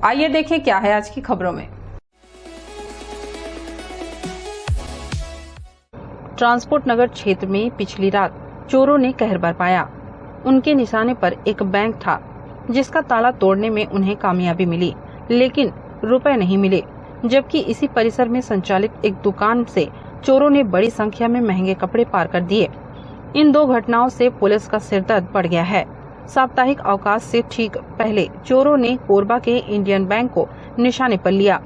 आइए देखें क्या है आज की खबरों में। ट्रांसपोर्ट नगर क्षेत्र में पिछली रात चोरों ने कहर बरपाया। उनके निशाने पर एक बैंक था जिसका ताला तोड़ने में उन्हें कामयाबी मिली, लेकिन रुपए नहीं मिले। जबकि इसी परिसर में संचालित एक दुकान से चोरों ने बड़ी संख्या में महंगे कपड़े पार कर दिए। इन दो घटनाओं से पुलिस का सिरदर्द बढ़ गया है। साप्ताहिक अवकाश से ठीक पहले चोरों ने कोरबा के इंडियन बैंक को निशाने पर लिया।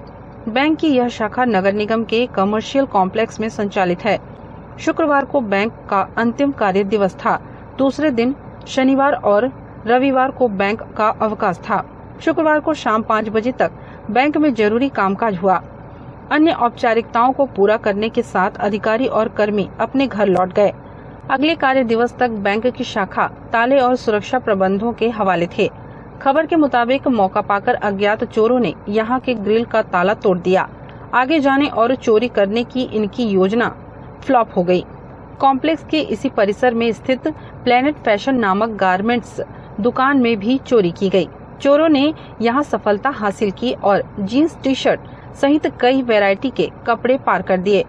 बैंक की यह शाखा नगर निगम के कमर्शियल कॉम्प्लेक्स में संचालित है। शुक्रवार को बैंक का अंतिम कार्य दिवस था। दूसरे दिन शनिवार और रविवार को बैंक का अवकाश था। शुक्रवार को शाम 5 बजे तक बैंक में जरूरी कामकाज हुआ। अन्य औपचारिकताओं को पूरा करने के साथ अधिकारी और कर्मी अपने घर लौट गए। अगले कार्य दिवस तक बैंक की शाखा ताले और सुरक्षा प्रबंधों के हवाले थे। खबर के मुताबिक मौका पाकर अज्ञात चोरों ने यहां के ग्रिल का ताला तोड़ दिया। आगे जाने और चोरी करने की इनकी योजना फ्लॉप हो गई। कॉम्प्लेक्स के इसी परिसर में स्थित प्लेनेट फैशन नामक गारमेंट्स दुकान में भी चोरी की गई। चोरों ने यहां सफलता हासिल की और जीन्स टी शर्ट सहित कई वैरायटी के कपड़े पार कर दिए।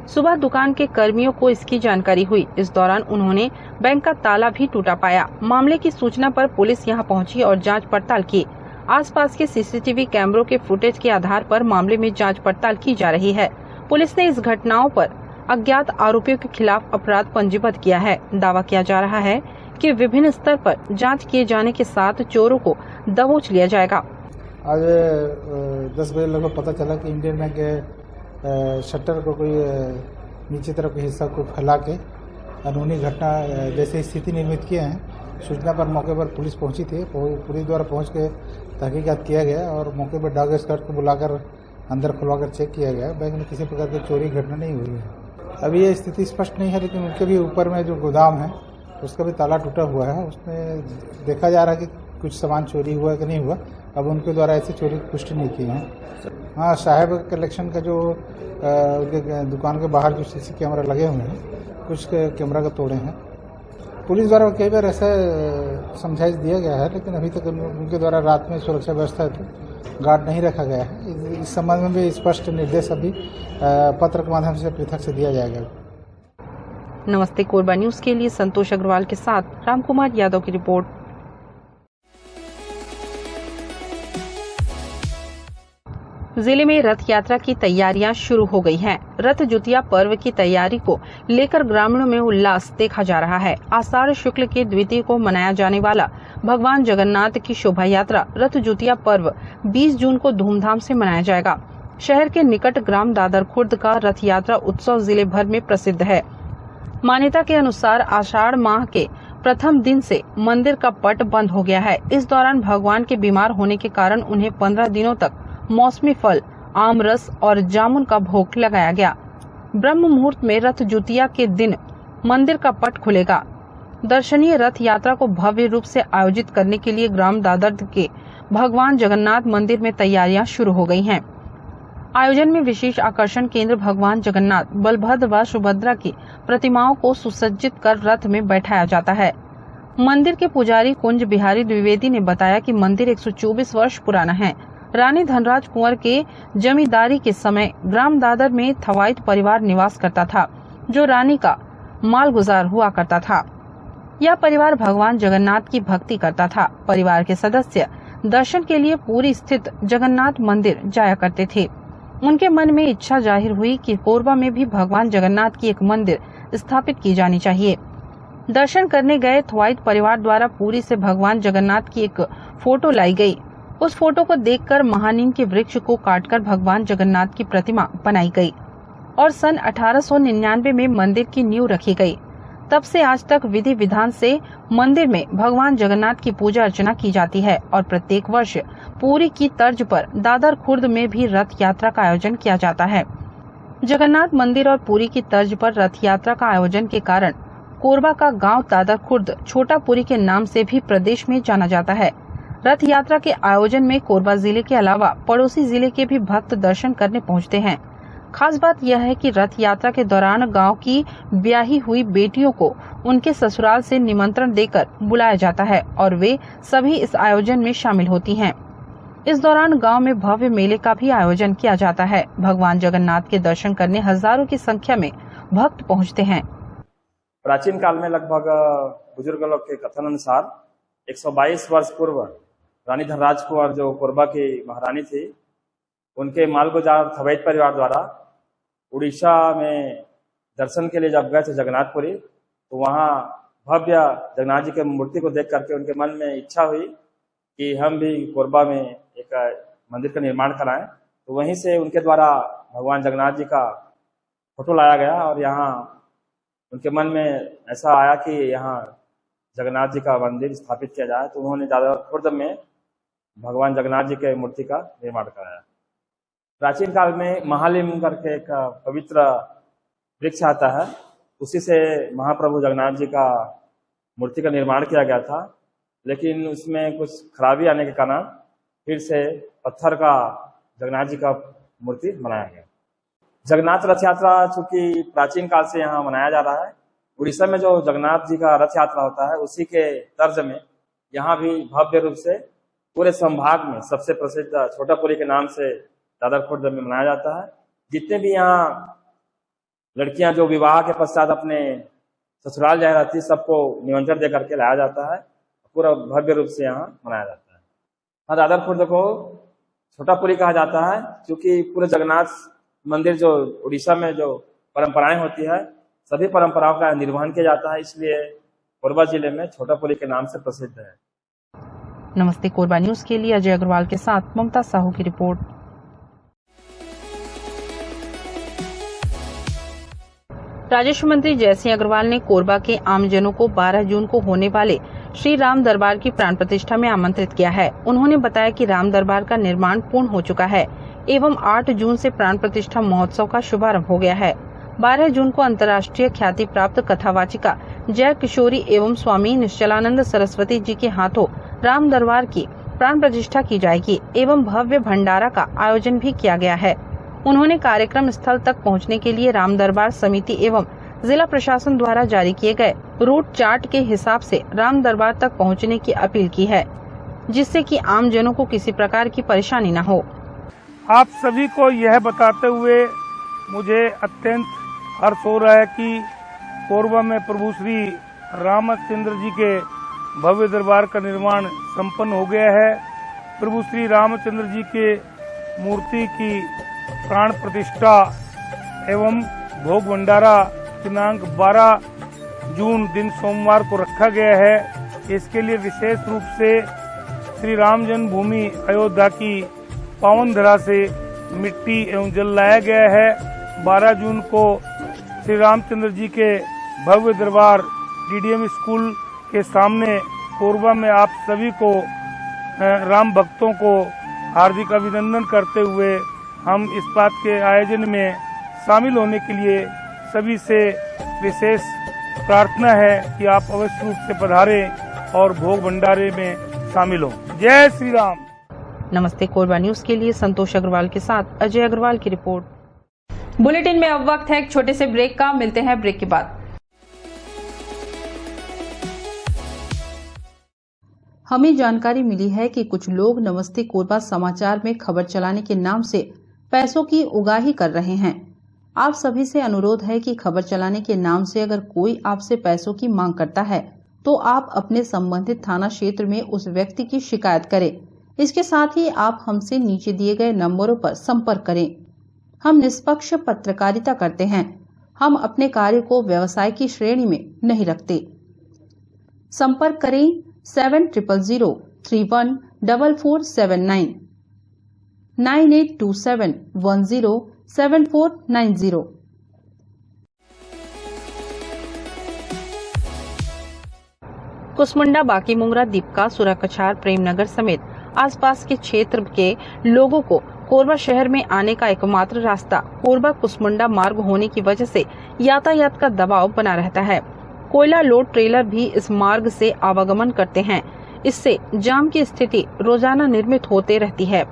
सुबह दुकान के कर्मियों को इसकी जानकारी हुई। इस दौरान उन्होंने बैंक का ताला भी टूटा पाया। मामले की सूचना पर पुलिस यहां पहुंची और जांच पड़ताल की। आसपास के सीसीटीवी कैमरों के फुटेज के आधार पर मामले में जांच पड़ताल की जा रही है। पुलिस ने इस घटनाओं पर अज्ञात आरोपियों के खिलाफ अपराध पंजीबद्ध किया है। दावा किया जा रहा है कि विभिन्न स्तर पर जांच किए जाने के साथ चोरों को दबोच लिया जाएगा। आज 10 बजे लगभग पता चला कि इंडियन बैंक के शटर को कोई नीचे तरफ के हिस्सा को फैला के कानूनी घटना जैसे स्थिति निर्मित किए हैं। सूचना पर मौके पर पुलिस पहुंची थी। पुलिस द्वारा पहुंच के तहकीकात किया गया और मौके पर डॉग स्क्वाड को बुलाकर अंदर खुलवाकर चेक किया गया। बैंक में किसी प्रकार की चोरी घटना नहीं हुई है। अभी ये स्थिति स्पष्ट नहीं है, लेकिन उनके भी ऊपर में जो गोदाम है उसका भी ताला टूटा हुआ है। उसमें देखा जा रहा है कि कुछ सामान चोरी हुआ कि नहीं हुआ। अब उनके द्वारा ऐसी चोरी की पुष्टि नहीं की है। हाँ, साहेब कलेक्शन का जो दुकान के बाहर जो सीसी कैमरा लगे हुए हैं, कुछ कैमरा का तोड़े हैं। पुलिस द्वारा कई बार ऐसा समझाइश दिया गया है, लेकिन अभी तक उनके द्वारा रात में सुरक्षा व्यवस्था तो गार्ड नहीं रखा गया है। इस संबंध में भी स्पष्ट निर्देश अभी पत्र के माध्यम से पृथक से दिया जाएगा। नमस्ते कोरबा न्यूज के लिए संतोष अग्रवाल के साथ रामकुमार यादव की रिपोर्ट। जिले में रथ यात्रा की तैयारियां शुरू हो गई हैं। रथ जुतिया पर्व की तैयारी को लेकर ग्रामीणों में उल्लास देखा जा रहा है। आषाढ़ शुक्ल के द्वितीय को मनाया जाने वाला भगवान जगन्नाथ की शोभा यात्रा रथ जुतिया पर्व 20 जून को धूमधाम से मनाया जाएगा। शहर के निकट ग्राम दादर खुर्द का रथ यात्रा उत्सव जिले भर में प्रसिद्ध है। मान्यता के अनुसार आषाढ़ माह के प्रथम दिन से मंदिर का पट बंद हो गया है। इस दौरान भगवान के बीमार होने के कारण उन्हें 15 दिनों तक मौसमी फल, आम रस और जामुन का भोग लगाया गया। ब्रह्म मुहूर्त में रथ जुतिया के दिन मंदिर का पट खुलेगा। दर्शनीय रथ यात्रा को भव्य रूप से आयोजित करने के लिए ग्राम दादर के भगवान जगन्नाथ मंदिर में तैयारियां शुरू हो गई हैं। आयोजन में विशेष आकर्षण केंद्र भगवान जगन्नाथ, बलभद्र व सुभद्रा की प्रतिमाओं को सुसज्जित कर रथ में बैठाया जाता है। मंदिर के पुजारी कुंज बिहारी द्विवेदी ने बताया कि मंदिर 124 वर्ष पुराना है। रानी धनराज कुंवर के जमींदारी के समय ग्राम दादर में थवाइत परिवार निवास करता था, जो रानी का मालगुजार हुआ करता था। यह परिवार भगवान जगन्नाथ की भक्ति करता था। परिवार के सदस्य दर्शन के लिए पुरी स्थित जगन्नाथ मंदिर जाया करते थे। उनके मन में इच्छा जाहिर हुई कि कोरबा में भी भगवान जगन्नाथ की एक मंदिर स्थापित की जानी चाहिए। दर्शन करने गए थवाइत परिवार द्वारा पुरी से भगवान जगन्नाथ की एक फोटो लाई गई। उस फोटो को देखकर महानीम के वृक्ष को काटकर भगवान जगन्नाथ की प्रतिमा बनाई गई और सन 1899 में मंदिर की नींव रखी गई। तब से आज तक विधि विधान से मंदिर में भगवान जगन्नाथ की पूजा अर्चना की जाती है और प्रत्येक वर्ष पुरी की तर्ज पर दादर खुर्द में भी रथ यात्रा का आयोजन किया जाता है। जगन्नाथ मंदिर और पुरी की तर्ज पर रथ यात्रा का आयोजन के कारण कोरबा का गांव दादर खुर्द छोटा पुरी के नाम से भी प्रदेश में जाना जाता है। रथ यात्रा के आयोजन में कोरबा जिले के अलावा पड़ोसी जिले के भी भक्त दर्शन करने पहुंचते हैं। खास बात यह है कि रथ यात्रा के दौरान गांव की ब्याही हुई बेटियों को उनके ससुराल से निमंत्रण देकर बुलाया जाता है और वे सभी इस आयोजन में शामिल होती हैं। इस दौरान गांव में भव्य मेले का भी आयोजन किया जाता है। भगवान जगन्नाथ के दर्शन करने हजारों की संख्या में भक्त पहुंचते हैं। प्राचीन काल में लगभग बुजुर्ग लोग के कथन अनुसार 122 वर्ष पूर्व रानी धनराज कुंवर जो कोरबा की महारानी थी, उनके मालगुजार थवैत परिवार द्वारा उड़ीसा में दर्शन के लिए जब गए थे जगन्नाथपुरी, तो वहाँ भव्य जगन्नाथ जी के मूर्ति को देख करके उनके मन में इच्छा हुई कि हम भी कोरबा में एक मंदिर का निर्माण कराएं। तो वहीं से उनके द्वारा भगवान जगन्नाथ जी का फोटो लाया गया और यहाँ उनके मन में ऐसा आया कि यहाँ जगन्नाथ जी का मंदिर स्थापित किया जाए। तो उन्होंने जादव खुर्द में भगवान जगन्नाथ जी के मूर्ति का निर्माण कराया। प्राचीन काल में महालिम करके एक पवित्र वृक्ष आता है, उसी से महाप्रभु जगन्नाथ जी का मूर्ति का निर्माण किया गया था, लेकिन उसमें कुछ खराबी आने के कारण फिर से पत्थर का जगन्नाथ जी का मूर्ति बनाया गया। जगन्नाथ रथ यात्रा चूंकि प्राचीन काल से यहाँ मनाया जा रहा है, उड़ीसा में जो जगन्नाथ जी का रथ यात्रा होता है उसी के तर्ज में यहाँ भी भव्य रूप से पूरे संभाग में सबसे प्रसिद्ध छोटापुरी के नाम से दादर खुर्द में मनाया जाता है। जितने भी यहाँ लड़कियां जो विवाह के पश्चात अपने ससुराल जा रही थी, सबको निमंत्रण दे करके लाया जाता है। पूरा भव्य रूप से यहाँ मनाया जाता है। हाँ, दादर खुर्द को छोटापुरी कहा जाता है क्योंकि पूरे जगन्नाथ मंदिर जो उड़ीसा में जो परंपराएं होती है, सभी परंपराओं का निर्वहन किया जाता है, इसलिए कोरबा जिले में छोटापुरी के नाम से प्रसिद्ध है। नमस्ते कोरबा न्यूज के लिए अजय अग्रवाल के साथ ममता साहू की रिपोर्ट। राजस्व मंत्री जयसिंह अग्रवाल ने कोरबा के आमजनों को 12 जून को होने वाले श्री राम दरबार की प्राण प्रतिष्ठा में आमंत्रित किया है। उन्होंने बताया कि राम दरबार का निर्माण पूर्ण हो चुका है एवं 8 जून से प्राण प्रतिष्ठा महोत्सव का शुभारंभ हो गया है। 12 जून को अंतर्राष्ट्रीय ख्याति प्राप्त कथावाचिका जय किशोरी एवं स्वामी निश्चलानंद सरस्वती जी के हाथों राम दरबार की प्राण प्रतिष्ठा की जाएगी एवं भव्य भंडारा का आयोजन भी किया गया है। उन्होंने कार्यक्रम स्थल तक पहुंचने के लिए राम दरबार समिति एवं जिला प्रशासन द्वारा जारी किए गए रूट चार्ट के हिसाब से राम दरबार तक पहुंचने की अपील की है, जिससे कि आम जनों को किसी प्रकार की परेशानी न हो। आप सभी को यह बताते हुए मुझे अत्यंत हर्ष हो रहा है कि कोरबा में प्रभु श्री रामचंद्र जी के भव्य दरबार का निर्माण संपन्न हो गया है। प्रभु श्री रामचंद्र जी के मूर्ति की प्राण प्रतिष्ठा एवं भोग भंडारा दिनांक 12 जून दिन सोमवार को रखा गया है। इसके लिए विशेष रूप से श्री राम जन्मभूमि अयोध्या की पावन धरा से मिट्टी एवं जल लाया गया है। 12 जून को श्री रामचंद्र जी के भव्य दरबार डीडीएम स्कूल के सामने कोरबा में आप सभी को राम भक्तों को हार्दिक अभिनंदन करते हुए हम इस बात के आयोजन में शामिल होने के लिए सभी से विशेष प्रार्थना है कि आप अवश्य रूप से पधारें और भोग भंडारे में शामिल हों। जय श्री राम। नमस्ते कोरबा न्यूज के लिए संतोष अग्रवाल के साथ अजय अग्रवाल की रिपोर्ट। बुलेटिन में अब वक्त है एक छोटे से ब्रेक का। मिलते हैं ब्रेक के बाद। हमें जानकारी मिली है कि कुछ लोग नमस्ते कोरबा समाचार में खबर चलाने के नाम से पैसों की उगाही कर रहे हैं। आप सभी से अनुरोध है कि खबर चलाने के नाम से अगर कोई आपसे पैसों की मांग करता है तो आप अपने संबंधित थाना क्षेत्र में उस व्यक्ति की शिकायत करें। इसके साथ ही आप हमसे नीचे दिए गए नंबरों पर संपर्क करें। हम निष्पक्ष पत्रकारिता करते हैं। हम अपने कार्य को व्यवसाय की श्रेणी में नहीं रखते। संपर्क करें 7000314479 9827107490। कुसमुंडा, बाकी मुंगरा, दीपका, सुराकछार, प्रेमनगर समेत आसपास के क्षेत्र के लोगों को कोरबा शहर में आने का एकमात्र रास्ता कोरबा कुसमुंडा मार्ग होने की वजह से यातायात का दबाव बना रहता है। कोयला लोड ट्रेलर भी इस मार्ग से आवागमन करते हैं। इससे जाम की स्थिति रोजाना निर्मित होते रहती है।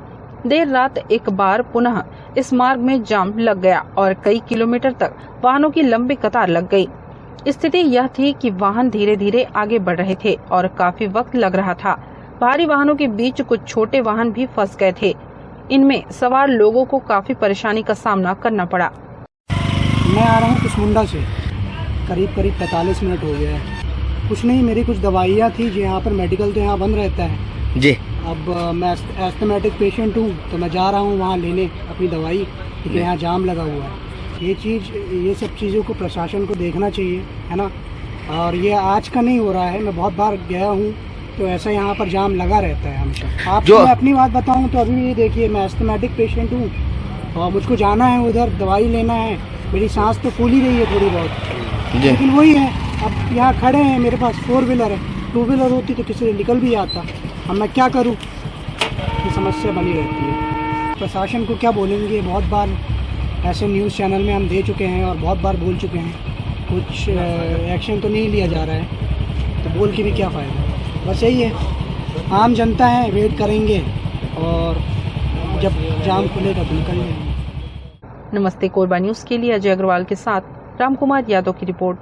देर रात एक बार पुनः इस मार्ग में जाम लग गया और कई किलोमीटर तक वाहनों की लंबी कतार लग गई। स्थिति यह थी कि वाहन धीरे धीरे आगे बढ़ रहे थे और काफी वक्त लग रहा था। भारी वाहनों के बीच कुछ छोटे वाहन भी फंस गए थे। इनमें सवार लोगों को काफी परेशानी का सामना करना पड़ा। मैं आ रहा हूँ कुसमुंडा से, करीब 45 मिनट हो गया है। कुछ नहीं, मेरी कुछ दवाइयाँ थी जो यहाँ पर मेडिकल तो यहाँ बंद रहता है जी। अब मैं एस्थमेटिक पेशेंट हूँ तो मैं जा रहा हूँ वहाँ लेने अपनी दवाई, क्योंकि यहाँ जाम लगा हुआ है। ये सब चीज़ों को प्रशासन को देखना चाहिए, है ना। और ये आज का नहीं हो रहा है, मैं बहुत बार गया हूँ तो ऐसा यहाँ पर जाम लगा रहता है हमेशा। आपको मैं अपनी बात बताऊँ तो अभी ये देखिए, मैं एस्थमेटिक पेशेंट हूँ और मुझको जाना है उधर, दवाई लेना है। मेरी सांस तो फूल ही रही है थोड़ी बहुत, लेकिन वही है, अब यहाँ खड़े हैं, मेरे पास 4 व्हीलर है, 2 व्हीलर होती तो किसी से निकल भी आता। अब मैं क्या करूँ, ये समस्या बनी रहती है। प्रशासन को क्या बोलेंगे, बहुत बार ऐसे न्यूज़ चैनल में हम दे चुके हैं और बहुत बार बोल चुके हैं, कुछ एक्शन तो नहीं लिया जा रहा है, तो बोल के भी क्या फ़ायदा। बस यही है, आम जनता है, वेट करेंगे और जब जाम खुलेगा तो निकल जाएंगे। नमस्ते कोरबा न्यूज़ के लिए अजय अग्रवाल के साथ रामकुमार यादव की रिपोर्ट।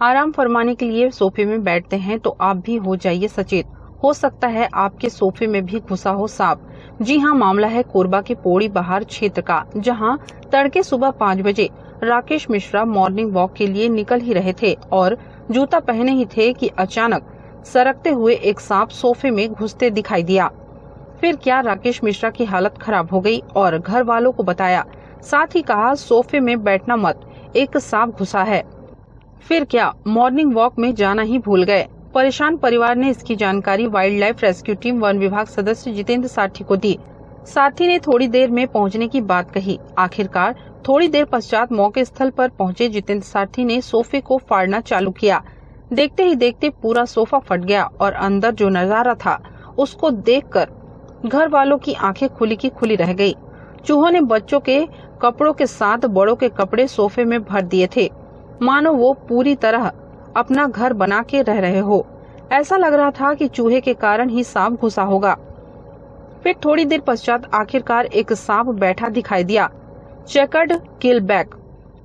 आराम फरमाने के लिए सोफे में बैठते हैं तो आप भी हो जाइए सचेत, हो सकता है आपके सोफे में भी घुसा हो सांप। जी हां, मामला है कोरबा के पोड़ी बहार क्षेत्र का, जहां तड़के सुबह 5 बजे राकेश मिश्रा मॉर्निंग वॉक के लिए निकल ही रहे थे और जूता पहने ही थे कि अचानक सरकते हुए एक सांप सोफे में घुसते दिखाई दिया। फिर क्या राकेश मिश्रा की हालत खराब हो गई और घर वालों को बताया, साथ ही कहा सोफे में बैठना मत, एक सांप घुसा है। फिर क्या मॉर्निंग वॉक में जाना ही भूल गए। परेशान परिवार ने इसकी जानकारी wild life rescue team one विभाग सदस्य जितेंद्र साठी को दी। साथी ने थोड़ी देर में पहुंचने की बात कही। आखिरकार थोड़ी देर पश्चात मौके स्थल पर पहुंचे जितेंद्र साठी ने सोफे को फाड़ना चालू किया। देखते ही देखते पूरा सोफा फट गया और अंदर जो नजारा था उसको देखकर घर वालों की आंखें खुली की खुली रह गई। चूहों ने बच्चों के कपड़ों के साथ बड़ों के कपड़े सोफे में भर दिए थे, मानो वो पूरी तरह अपना घर बना के रह रहे हो। ऐसा लग रहा था कि चूहे के कारण ही सांप घुसा होगा। फिर थोड़ी देर पश्चात आखिरकार एक सांप बैठा दिखाई दिया। चेकर्ड किलबैक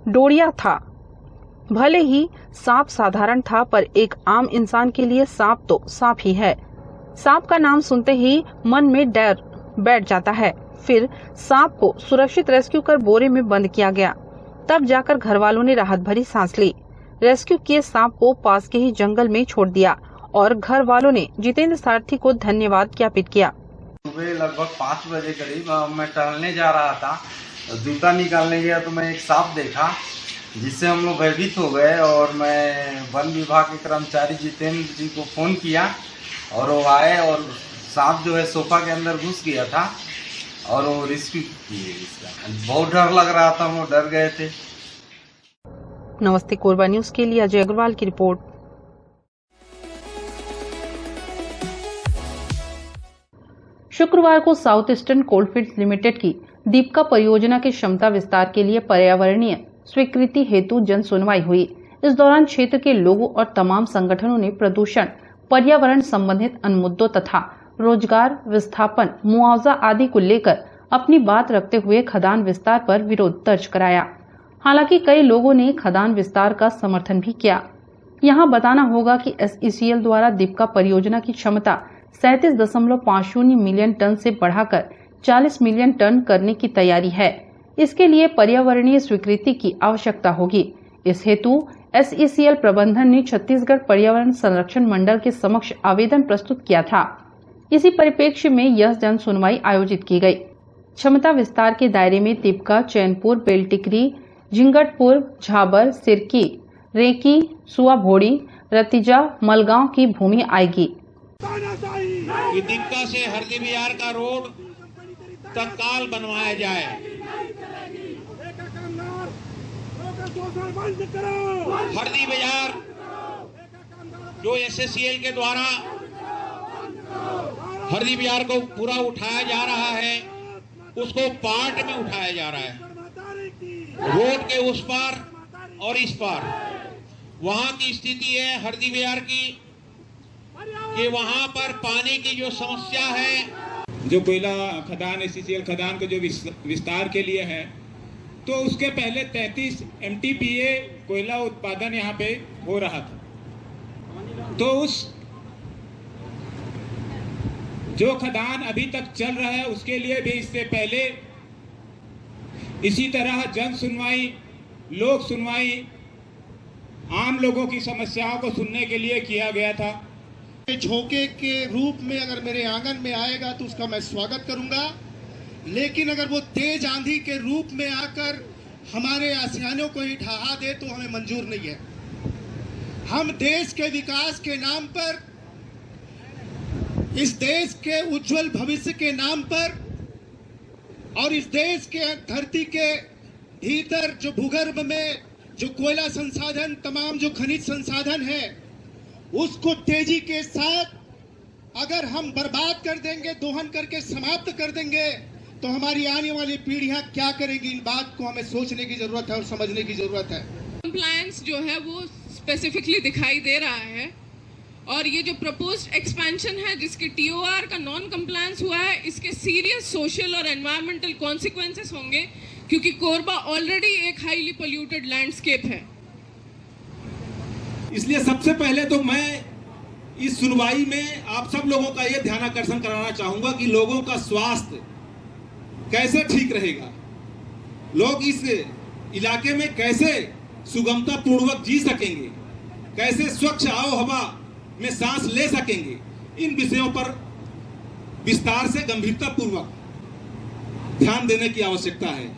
डोरिया था। भले ही सांप साधारण था, पर एक आम इंसान के लिए सांप तो सांप ही है। सांप का नाम सुनते ही मन में डर बैठ जाता है। फिर सांप को सुरक्षित रेस्क्यू कर बोरे में बंद किया गया। तब जाकर घर वालों ने राहत भरी सांस ली। रेस्क्यू किए सांप को पास के ही जंगल में छोड़ दिया और घर वालों ने जितेंद्र सारथी को धन्यवाद ज्ञापित किया। सुबह लगभग 5 बजे करीब मैं टहलने जा रहा था, जूता निकालने गया तो मैं एक सांप देखा, जिससे हम लोग भयभीत हो गए और मैं वन विभाग के कर्मचारी जितेंद्र जी को फ़ोन किया और वो आए और सांप जो है सोफा के अंदर घुस गया था और वो रेस्क्यू किए। इसका बहुत डर लग रहा था, वो डर गए थे। नमस्ते कोरबा न्यूज़ के लिए अजय अग्रवाल की रिपोर्ट। शुक्रवार को साउथ ईस्टर्न कोलफील्ड्स लिमिटेड की दीपका परियोजना की क्षमता विस्तार के लिए पर्यावरणीय स्वीकृति हेतु जन सुनवाई हुई। इस दौरान क्षेत्र के लोगों और तमाम संगठनों ने प्रदूषण, पर्यावरण संबंधित अन्य मुद्दों तथा रोजगार विस्थापन, मुआवजा आदि को लेकर अपनी बात रखते हुए खदान विस्तार पर विरोध दर्ज कराया। हालांकि कई लोगों ने खदान विस्तार का समर्थन भी किया। यहां बताना होगा कि SECL द्वारा दीपका परियोजना की क्षमता 37.50 मिलियन टन से बढ़ाकर 40 मिलियन टन करने की तैयारी है। इसके लिए पर्यावरणीय स्वीकृति की आवश्यकता होगी। इस हेतु SECL प्रबंधन ने छत्तीसगढ़ पर्यावरण संरक्षण मंडल के समक्ष आवेदन प्रस्तुत किया था। इसी परिप्रेक्ष्य में यह जन सुनवाई आयोजित की गई। क्षमता विस्तार के दायरे में दीपका, चैनपुर, बेलटिकरी, झिंगटपुर, झाबर, सिरकी, रेकी, सुआभोड़ी, रतिजा, मलगांव की भूमि आएगी। दीपका से हरदी बिहार का रोड तत्काल बनवाया जाए। हरदी बाजार जो SECL के द्वारा हरदी बिहार को पूरा उठाया जा रहा है, उसको पार्ट में उठाया जा रहा है। रोड के उस पार और इस पार वहां की स्थिति है हरदी बिहार की कि वहां पर पानी की जो समस्या है, जो कोयला खदान SECL खदान को जो विस्तार के लिए है, तो उसके पहले 33 MTPA कोयला उत्पादन यहाँ पे हो रहा था। तो उस जो खदान अभी तक चल रहा है उसके लिए भी इससे पहले इसी तरह जन सुनवाई, लोक सुनवाई, आम लोगों की समस्याओं को सुनने के लिए किया गया था। झोंके के रूप में अगर मेरे आंगन में आएगा तो उसका मैं स्वागत करूंगा, लेकिन अगर वो तेज आंधी के रूप में आकर हमारे आसियानों को ही ढहा दे तो हमें मंजूर नहीं है। हम देश के विकास के नाम पर, इस देश के उज्जवल भविष्य के नाम पर और इस देश के धरती के भीतर जो भूगर्भ में जो कोयला संसाधन, तमाम जो खनिज संसाधन है, उसको तेजी के साथ अगर हम बर्बाद कर देंगे, दोहन करके समाप्त कर देंगे, तो हमारी आने वाली पीढ़ियां क्या करेंगी? इन बात को हमें सोचने की जरूरत है और समझने की जरूरत है। कंप्लायंस जो है वो स्पेसिफिकली दिखाई दे रहा है, और ये जो प्रपोज्ड एक्सपेंशन है जिसके TOR का नॉन कंप्लायंस हुआ है, इसके सीरियस सोशल और एनवायरमेंटल कॉन्सिक्वेंसेस होंगे, क्योंकि कोरबा ऑलरेडी एक हाईली पोल्यूटेड लैंडस्केप है। इसलिए सबसे पहले तो मैं इस सुनवाई में आप सब लोगों का ये ध्यानाकर्षण कराना चाहूंगा कि लोगों का स्वास्थ्य कैसे ठीक रहेगा, लोग इस इलाके में कैसे सुगमता पूर्वक जी सकेंगे, कैसे स्वच्छ आओ हवा में सांस ले सकेंगे, इन विषयों पर विस्तार से गंभीरता पूर्वक ध्यान देने की आवश्यकता है।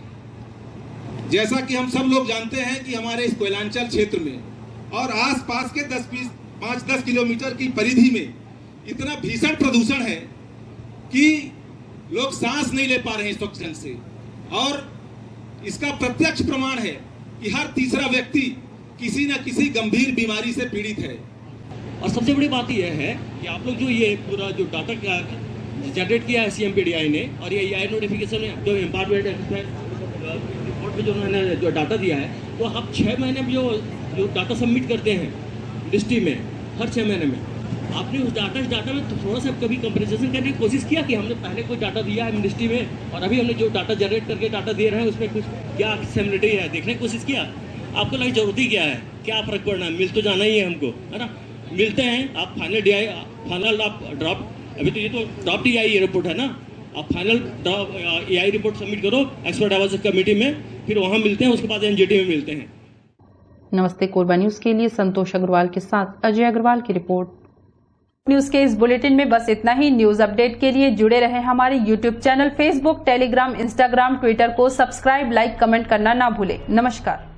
जैसा कि हम सब लोग जानते हैं कि हमारे इस कोयलांचल क्षेत्र में और आसपास के 5-10 किलोमीटर की परिधि में इतना भीषण प्रदूषण है कि लोग सांस नहीं ले पा रहे हैं स्वच्छ ढंग से, और इसका प्रत्यक्ष प्रमाण है कि हर तीसरा व्यक्ति किसी न किसी गंभीर बीमारी से पीड़ित है। और सबसे बड़ी बात यह है कि आप लोग जो ये पूरा जो डाटा जनरेट किया है CMPDI ने, और ये EIR नोटिफिकेशन में जो एम्पावरमेंट रिपोर्ट में जो उन्होंने जो डाटा दिया है, तो आप 6 महीने में जो डाटा सबमिट करते हैं मिनिस्ट्री में, हर 6 महीने में आपने उस डाटा में तो थोड़ा सा कभी कंपेरिजन करने की कोशिश किया कि हमने पहले कोई डाटा दिया है मिनिस्ट्री में और अभी हमने जो डाटा जनरेट करके डाटा दे रहे हैं उसमें कुछ क्या सिमिलरिटी है, देखने की कोशिश किया? आपको लगी जरूरत ही क्या है, क्या फर्क पड़ना है, मिल तो जाना ही है हमको, है ना? मिलते हैं, आप फाइनल आप ड्राफ्ट, अभी तो ये तो ड्राफ्ट ही आई रिपोर्ट है ना, आप फाइनल AI रिपोर्ट सबमिट करो एक्सपर्ट डाइवर्सिटी कमेटी में, फिर वहाँ मिलते हैं, उसके बाद NGT में मिलते हैं। नमस्ते कोरबा न्यूज के लिए संतोष अग्रवाल के साथ अजय अग्रवाल की रिपोर्ट। न्यूज के इस बुलेटिन में बस इतना ही। न्यूज अपडेट के लिए जुड़े रहे हमारे YouTube channel, Facebook, Telegram, Instagram, Twitter को सब्सक्राइब, लाइक, कमेंट करना ना भूलें। नमस्कार।